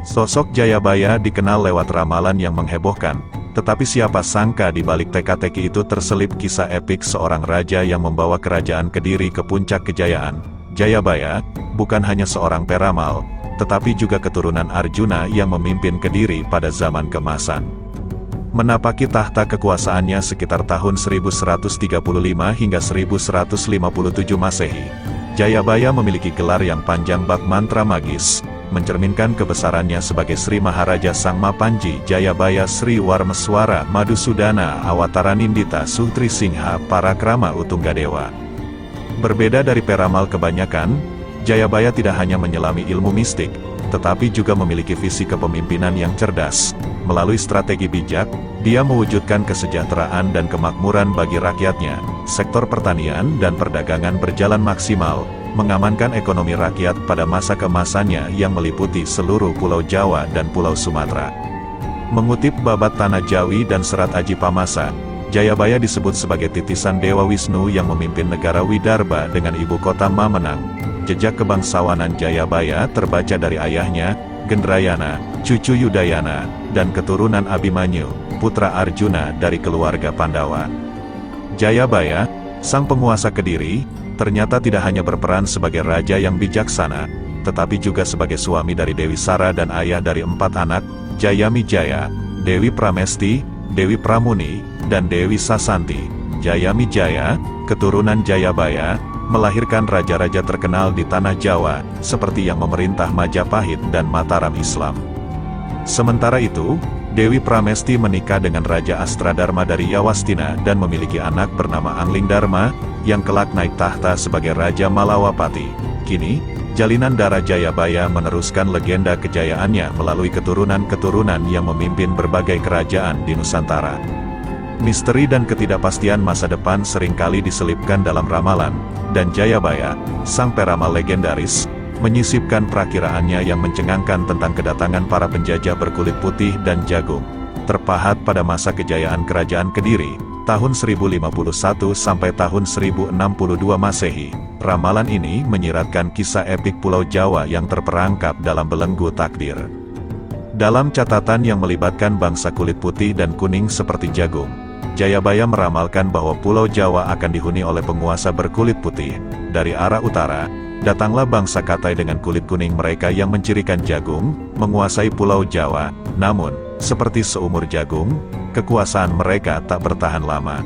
Sosok Jayabaya dikenal lewat ramalan yang menghebohkan, tetapi siapa sangka di balik teka-teki itu terselip kisah epik seorang raja yang membawa kerajaan Kediri ke puncak kejayaan. Jayabaya bukan hanya seorang peramal, tetapi juga keturunan Arjuna yang memimpin Kediri pada zaman keemasan. Menapaki tahta kekuasaannya sekitar tahun 1135 hingga 1157 Masehi. Jayabaya memiliki gelar yang panjang bak mantra magis, mencerminkan kebesarannya sebagai Sri Maharaja Sangma Panji Jayabaya Sri Warmeswara Madusudana Awataranindita Suhtri Singha Parakrama Utunggadewa. Berbeda dari peramal kebanyakan, Jayabaya tidak hanya menyelami ilmu mistik, tetapi juga memiliki visi kepemimpinan yang cerdas. Melalui strategi bijak, dia mewujudkan kesejahteraan dan kemakmuran bagi rakyatnya. Sektor pertanian dan perdagangan berjalan maksimal, mengamankan ekonomi rakyat pada masa keemasannya yang meliputi seluruh Pulau Jawa dan Pulau Sumatera. Mengutip babat Tanah Jawi dan Serat Aji Pamasa, Jayabaya disebut sebagai titisan Dewa Wisnu yang memimpin negara Widarba dengan ibu kota Mamenang. Jejak kebangsawanan Jayabaya terbaca dari ayahnya, Gendrayana, cucu Yudayana, dan keturunan Abimanyu, putra Arjuna dari keluarga Pandawa. Jayabaya, sang penguasa Kediri, ternyata tidak hanya berperan sebagai raja yang bijaksana, tetapi juga sebagai suami dari Dewi Sara dan ayah dari 4 anak, Jayamijaya, Dewi Pramesti, Dewi Pramuni, dan Dewi Sasanti. Jayamijaya, keturunan Jayabaya, melahirkan raja-raja terkenal di tanah Jawa, seperti yang memerintah Majapahit dan Mataram Islam. Sementara itu, Dewi Pramesti menikah dengan Raja Astradharma dari Yawastina dan memiliki anak bernama Anglingdarma, yang kelak naik tahta sebagai Raja Malawapati. Kini, jalinan darah Jayabaya meneruskan legenda kejayaannya melalui keturunan-keturunan yang memimpin berbagai kerajaan di Nusantara. Misteri dan ketidakpastian masa depan seringkali diselipkan dalam ramalan, dan Jayabaya, sang peramal legendaris, menyisipkan perakiraannya yang mencengangkan tentang kedatangan para penjajah berkulit putih dan jagung. Terpahat pada masa kejayaan Kerajaan Kediri, tahun 1051 sampai tahun 1062 Masehi, ramalan ini menyiratkan kisah epik Pulau Jawa yang terperangkap dalam belenggu takdir. Dalam catatan yang melibatkan bangsa kulit putih dan kuning seperti jagung, Jayabaya meramalkan bahwa Pulau Jawa akan dihuni oleh penguasa berkulit putih. Dari arah utara, datanglah bangsa Katai dengan kulit kuning mereka yang mencirikan jagung, menguasai Pulau Jawa. Namun, seperti seumur jagung, kekuasaan mereka tak bertahan lama.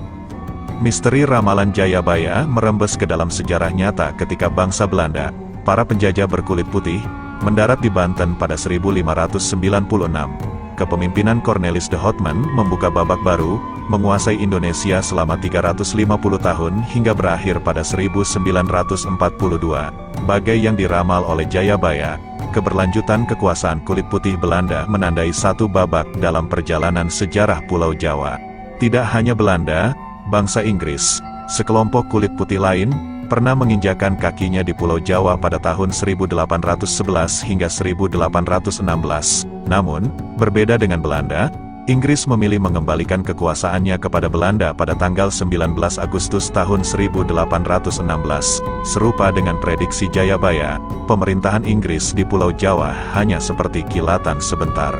Misteri ramalan Jayabaya merembes ke dalam sejarah nyata ketika bangsa Belanda, para penjajah berkulit putih, mendarat di Banten pada 1596. Kepemimpinan Cornelis de Houtman membuka babak baru, menguasai Indonesia selama 350 tahun hingga berakhir pada 1942. Bagai yang diramal oleh Jayabaya, keberlanjutan kekuasaan kulit putih Belanda menandai satu babak dalam perjalanan sejarah Pulau Jawa. Tidak hanya Belanda, bangsa Inggris, sekelompok kulit putih lain, pernah menginjakan kakinya di Pulau Jawa pada tahun 1811 hingga 1816. Namun, berbeda dengan Belanda, Inggris memilih mengembalikan kekuasaannya kepada Belanda pada tanggal 19 Agustus tahun 1816. Serupa dengan prediksi Jayabaya, pemerintahan Inggris di Pulau Jawa hanya seperti kilatan sebentar.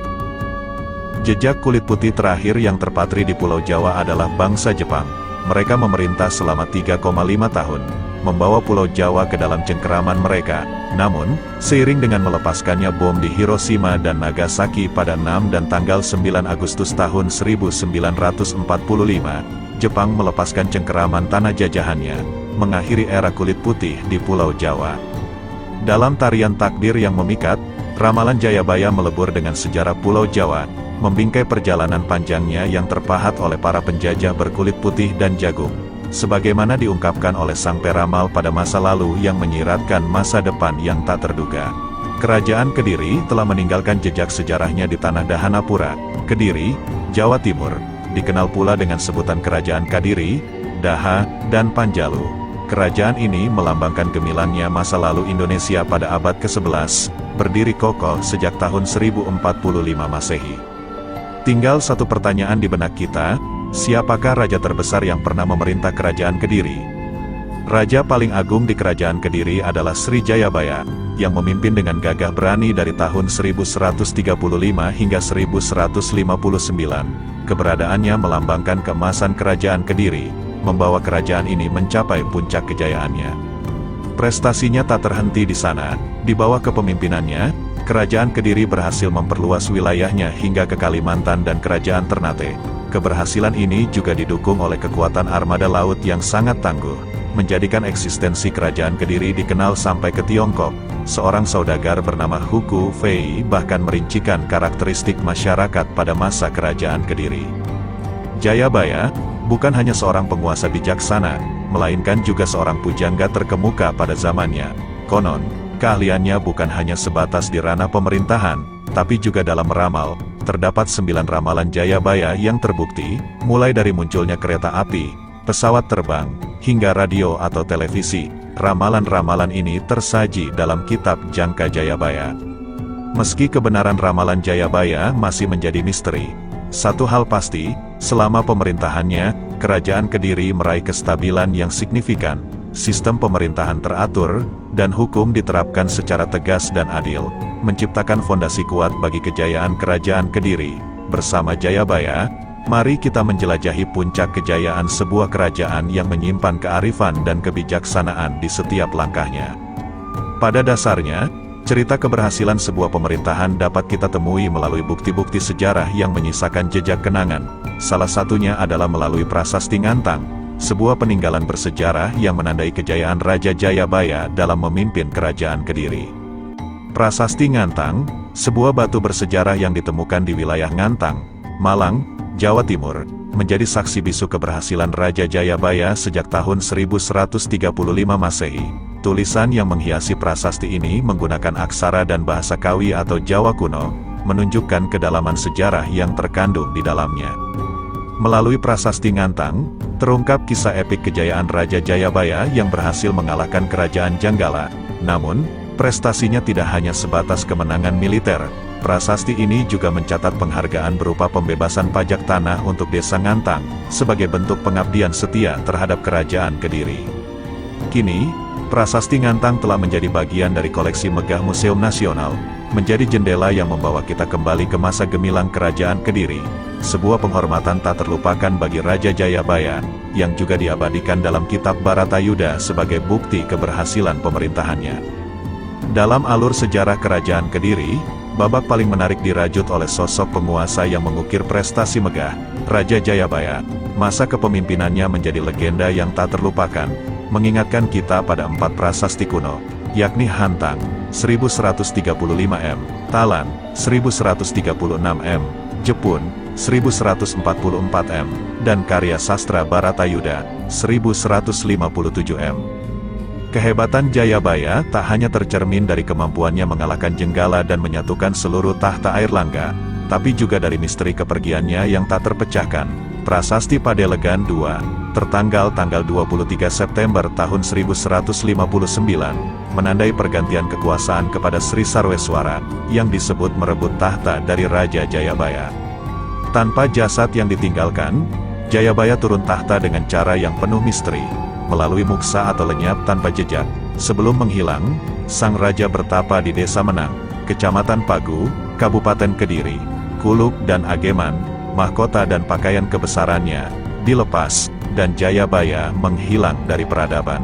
Jejak kulit putih terakhir yang terpatri di Pulau Jawa adalah bangsa Jepang. Mereka memerintah selama 3,5 tahun, membawa Pulau Jawa ke dalam cengkeraman mereka. Namun, seiring dengan melepaskannya bom di Hiroshima dan Nagasaki pada 6 dan tanggal 9 Agustus tahun 1945, Jepang melepaskan cengkeraman tanah jajahannya, mengakhiri era kulit putih di Pulau Jawa. Dalam tarian takdir yang memikat, ramalan Jayabaya melebur dengan sejarah Pulau Jawa, membingkai perjalanan panjangnya yang terpahat oleh para penjajah berkulit putih dan jagung. Sebagaimana diungkapkan oleh sang peramal pada masa lalu yang menyiratkan masa depan yang tak terduga. Kerajaan Kediri telah meninggalkan jejak sejarahnya di tanah Dahanapura, Kediri, Jawa Timur, dikenal pula dengan sebutan Kerajaan Kadiri, Daha, dan Panjalu. Kerajaan ini melambangkan gemilangnya masa lalu Indonesia pada abad ke-11, berdiri kokoh sejak tahun 1045 Masehi. Tinggal satu pertanyaan di benak kita, siapakah raja terbesar yang pernah memerintah Kerajaan Kediri? Raja paling agung di kerajaan Kediri adalah Sri Jayabaya, yang memimpin dengan gagah berani dari tahun 1135 hingga 1159. Keberadaannya melambangkan keemasan kerajaan Kediri, membawa kerajaan ini mencapai puncak kejayaannya. Prestasinya tak terhenti di sana. Di bawah kepemimpinannya, kerajaan Kediri berhasil memperluas wilayahnya hingga ke Kalimantan dan kerajaan Ternate. Keberhasilan ini juga didukung oleh kekuatan armada laut yang sangat tangguh, menjadikan eksistensi kerajaan Kediri dikenal sampai ke Tiongkok. Seorang saudagar bernama Huku Fei bahkan merincikan karakteristik masyarakat pada masa kerajaan Kediri. Jayabaya bukan hanya seorang penguasa bijaksana, melainkan juga seorang pujangga terkemuka pada zamannya. Konon, keahliannya bukan hanya sebatas di ranah pemerintahan, tapi juga dalam meramal. Terdapat 9 ramalan Jayabaya yang terbukti, mulai dari munculnya kereta api, pesawat terbang, hingga radio atau televisi. Ramalan-ramalan ini tersaji dalam kitab Jangka Jayabaya. Meski kebenaran ramalan Jayabaya masih menjadi misteri, satu hal pasti, selama pemerintahannya, kerajaan Kediri meraih kestabilan yang signifikan. Sistem pemerintahan teratur, dan hukum diterapkan secara tegas dan adil, menciptakan fondasi kuat bagi kejayaan kerajaan Kediri. Bersama Jayabaya, mari kita menjelajahi puncak kejayaan sebuah kerajaan yang menyimpan kearifan dan kebijaksanaan di setiap langkahnya. Pada dasarnya, cerita keberhasilan sebuah pemerintahan dapat kita temui melalui bukti-bukti sejarah yang menyisakan jejak kenangan. Salah satunya adalah melalui Prasasti Ngantang, sebuah peninggalan bersejarah yang menandai kejayaan Raja Jayabaya dalam memimpin kerajaan Kediri. Prasasti Ngantang, sebuah batu bersejarah yang ditemukan di wilayah Ngantang, Malang, Jawa Timur, menjadi saksi bisu keberhasilan Raja Jayabaya sejak tahun 1135 Masehi. Tulisan yang menghiasi prasasti ini menggunakan aksara dan bahasa Kawi atau Jawa kuno, menunjukkan kedalaman sejarah yang terkandung di dalamnya. Melalui Prasasti Ngantang, terungkap kisah epik kejayaan Raja Jayabaya yang berhasil mengalahkan kerajaan Janggala. Namun, prestasinya tidak hanya sebatas kemenangan militer. Prasasti ini juga mencatat penghargaan berupa pembebasan pajak tanah untuk desa Ngantang, sebagai bentuk pengabdian setia terhadap kerajaan Kediri. Kini, Prasasti Ngantang telah menjadi bagian dari koleksi megah Museum Nasional, menjadi jendela yang membawa kita kembali ke masa gemilang kerajaan Kediri. Sebuah penghormatan tak terlupakan bagi Raja Jayabaya, yang juga diabadikan dalam kitab Bharatayuda sebagai bukti keberhasilan pemerintahannya. Dalam alur sejarah kerajaan Kediri, babak paling menarik dirajut oleh sosok penguasa yang mengukir prestasi megah, Raja Jayabaya. Masa kepemimpinannya menjadi legenda yang tak terlupakan, mengingatkan kita pada 4 prasasti kuno, yakni Hantang, 1135 m, Talan, 1136 m, Jepun, 1144 m, dan karya sastra Bharatayuda, 1157 m. Kehebatan Jayabaya tak hanya tercermin dari kemampuannya mengalahkan Jenggala dan menyatukan seluruh tahta Airlangga, tapi juga dari misteri kepergiannya yang tak terpecahkan. Prasasti Padelegan II, tertanggal tanggal 23 September tahun 1159, menandai pergantian kekuasaan kepada Sri Sarweswara, yang disebut merebut tahta dari Raja Jayabaya. Tanpa jasad yang ditinggalkan, Jayabaya turun tahta dengan cara yang penuh misteri, melalui muksa atau lenyap tanpa jejak. Sebelum menghilang, sang raja bertapa di Desa Menang, Kecamatan Pagu, Kabupaten Kediri. Kuluk dan Ageman, mahkota dan pakaian kebesarannya, dilepas, dan Jayabaya menghilang dari peradaban.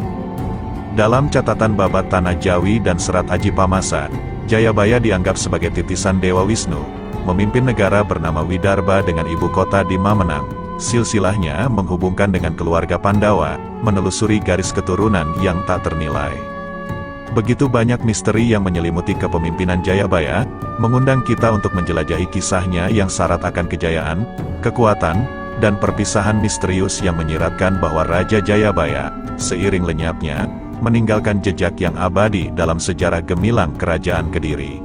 Dalam catatan babat Tanah Jawi dan Serat Aji Pamasa, Jayabaya dianggap sebagai titisan Dewa Wisnu, memimpin negara bernama Widarba dengan ibu kota di Mamenang. Silsilahnya menghubungkan dengan keluarga Pandawa, menelusuri garis keturunan yang tak ternilai. Begitu banyak misteri yang menyelimuti kepemimpinan Jayabaya, mengundang kita untuk menjelajahi kisahnya yang syarat akan kejayaan, kekuatan, dan perpisahan misterius yang menyiratkan bahwa Raja Jayabaya, seiring lenyapnya, meninggalkan jejak yang abadi dalam sejarah gemilang kerajaan Kediri.